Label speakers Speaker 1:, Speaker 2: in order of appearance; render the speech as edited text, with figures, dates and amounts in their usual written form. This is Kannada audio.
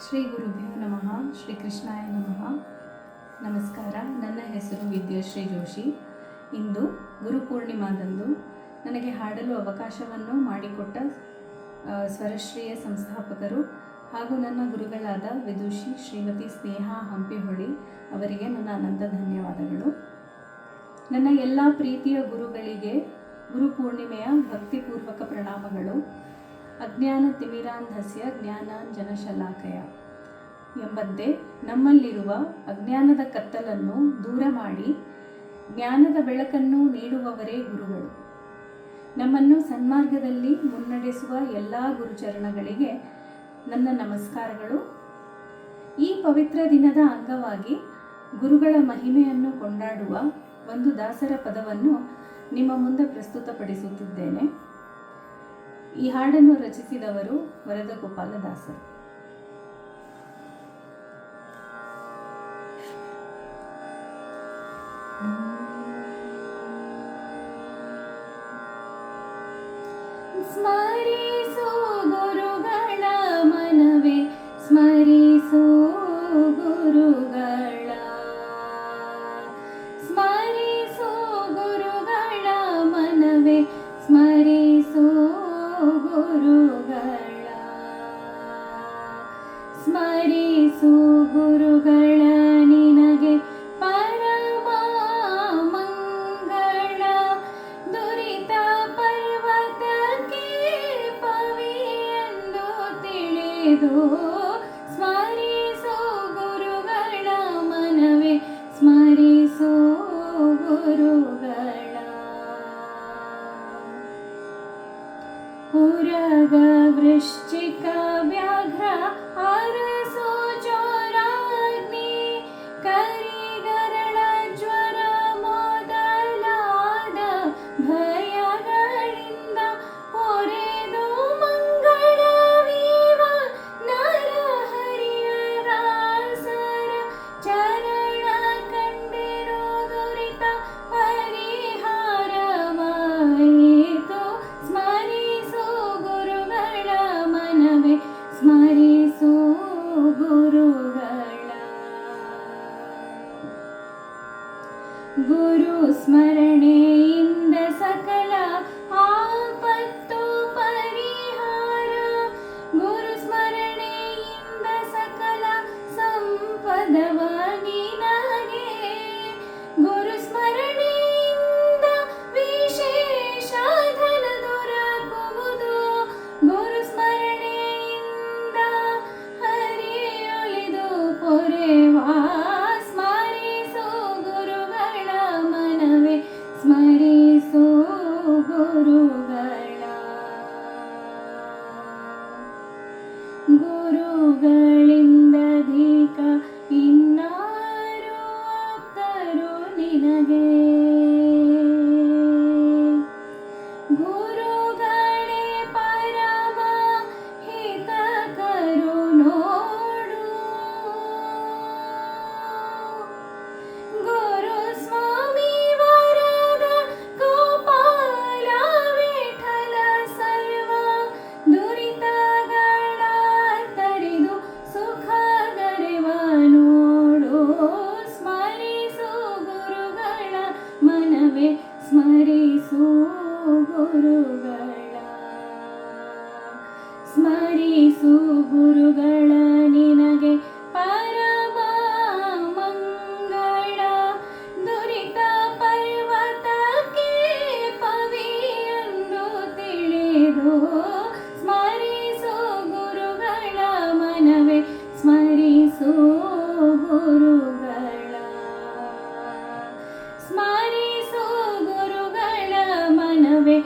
Speaker 1: ಶ್ರೀ ಗುರುಭ್ಯೋ ನಮಃ. ಶ್ರೀ ಕೃಷ್ಣಾಯ ನಮಃ. ನಮಸ್ಕಾರ. ನನ್ನ ಹೆಸರು ವಿದ್ಯಾಶ್ರೀ ಜೋಶಿ. ಇಂದು ಗುರುಪೂರ್ಣಿಮಾದಂದು ನನಗೆ ಹಾಡಲು ಅವಕಾಶವನ್ನು ಮಾಡಿಕೊಟ್ಟ ಸ್ವರಶ್ರೀಯ ಸಂಸ್ಥಾಪಕರು ಹಾಗೂ ನನ್ನ ಗುರುಗಳಾದ ವಿದುಷಿ ಶ್ರೀಮತಿ ಸ್ನೇಹಾ ಹಂಪಿಹೊಳಿ ಅವರಿಗೆ ನನ್ನ ಅನಂತ ಧನ್ಯವಾದಗಳು. ನನ್ನ ಎಲ್ಲ ಪ್ರೀತಿಯ ಗುರುಗಳಿಗೆ ಗುರುಪೂರ್ಣಿಮೆಯ ಭಕ್ತಿಪೂರ್ವಕ ಪ್ರಣಾಮಗಳು. ಅಜ್ಞಾನ ತಿಮಿರಾಂಧಸ್ಯ ಜ್ಞಾನಾಂಜನ ಶಲಾಕಯ ಎಂಬಂತೆ ನಮ್ಮಲ್ಲಿರುವ ಅಜ್ಞಾನದ ಕತ್ತಲನ್ನು ದೂರ ಮಾಡಿ ಜ್ಞಾನದ ಬೆಳಕನ್ನು ನೀಡುವವರೇ ಗುರುಗಳು. ನಮ್ಮನ್ನು ಸನ್ಮಾರ್ಗದಲ್ಲಿ ಮುನ್ನಡೆಸುವ ಎಲ್ಲ ಗುರುಚರಣಗಳಿಗೆ ನನ್ನ ನಮಸ್ಕಾರಗಳು. ಈ ಪವಿತ್ರ ದಿನದ ಅಂಗವಾಗಿ ಗುರುಗಳ ಮಹಿಮೆಯನ್ನು ಕೊಂಡಾಡುವ ಒಂದು ದಾಸರ ಪದವನ್ನು ನಿಮ್ಮ ಮುಂದೆ ಪ್ರಸ್ತುತಪಡಿಸುತ್ತಿದ್ದೇನೆ. ಈ ಹಾಡನ್ನು ರಚಿಸಿದವರು ವರದ ಗೋಪಾಲದಾಸರು. ಸ್ಮರಿಸು ಗುರುಗಳ ಮನವೇ, ಸ್ಮರಿಸು ಗುರುಗಳ, ಸ್ಮರಿಸು ಗುರುಗಳ ಮನವೇ, ಸ್ಮರಿಸು ಗುರುಗಳ, ಸ್ಮರಿಸು ಗುರುಗಳ ನಿನಗೆ ಪರಮ ಮಂಗಳ. ದುರಿತ ಪರ್ವತಕ್ಕೆ ಪವಿ ಎಂದು ತಿಳಿದು ಸ್ಮರಿಸು ಗುರುಗಳ ಮನವೇ, ಸ್ಮರಿಸು ಗುರುಗಳ. ಉರಗ ವೃಶ್ಚಿಕ ವ್ಯಾಘ್ರ ಅರಸು ಚೋರಾಗ್ನಿ, ಕರಿಗರಳ ಜ್ವರ ಮೊದಲಾದ ಭಯಗಳಿಂದ ಹೊರೆದು ಮಂಗಳವೀವ ನರಹರಿಯರಾಸರ ಚರಣ ಕಂಡಿರೋ ದುರಿತ ಪರಿಹಾರವಾಯಿತು. ಸ್ಮರಿಸು ಗುರುಗಳ ಮನವೇ, ಸ್ಮರಿಸು ಗುರುಗಳ. ಗುರು ಸ್ಮರಣೆಯಿಂದ ಸಕಲ ಆಪತ್ತು ಪರಿಹಾರ, ಗುರು ಸ್ಮರಣೆಯಿಂದ ಸಕಲ ಸಂಪದವ ನಿನಗೆ, ಗುರು ಸ್ಮರಣೆಯಿಂದ ವಿಶೇಷ ಧನ ದೊರಕುವುದು, ಗುರು ಸ್ಮರಣೆಯಿಂದ ಹರಿಯೊಲಿದು ಪೊರೆವಾ. ಸ್ಮರಿಸು ಗುರುಗಳ ಮನವೇ, ಸ್ಮರಿಸು ಗುರುಗಳ. ಗುರುಗಳಿಂದಧಿಕ ಇನ್ನಾರು ಆಪ್ತರು ನಿನಗೆ, ಗುರುಗಳೇ ಪರಮ ಹಿತಕರು ನೋಡು. ಗುರು ಸ್ವಾಮಿ ವರದ ಗೋಪಾಲ ವಿಠಲ ಸರ್ವ ದುರಿತಗಳ ತರಿದು ಸುಖಗರೆವ ನೋಡು. ಸ್ಮರಿಸು ಗುರುಗಳ ಮನವೇ, ಸ್ಮರಿಸು ಗುರುಗಳ, ಸ್ಮರಿಸು ಗುರುಗಳ ನಿನಗೆ ಪರಮ ಮಂಗಳ. ದುರಿತ ಪರ್ವತಕ್ಕೆ ಪವಿ ಎಂದು ತಿಳಿದು ಸ್ಮರಿಸು ಗುರುಗಳ ಮನವೇ, ಸ್ಮರಿಸು ಗುರುಗಳ, ಸ್ಮರಿಸು ಗುರುಗಳ ಮನವೇ,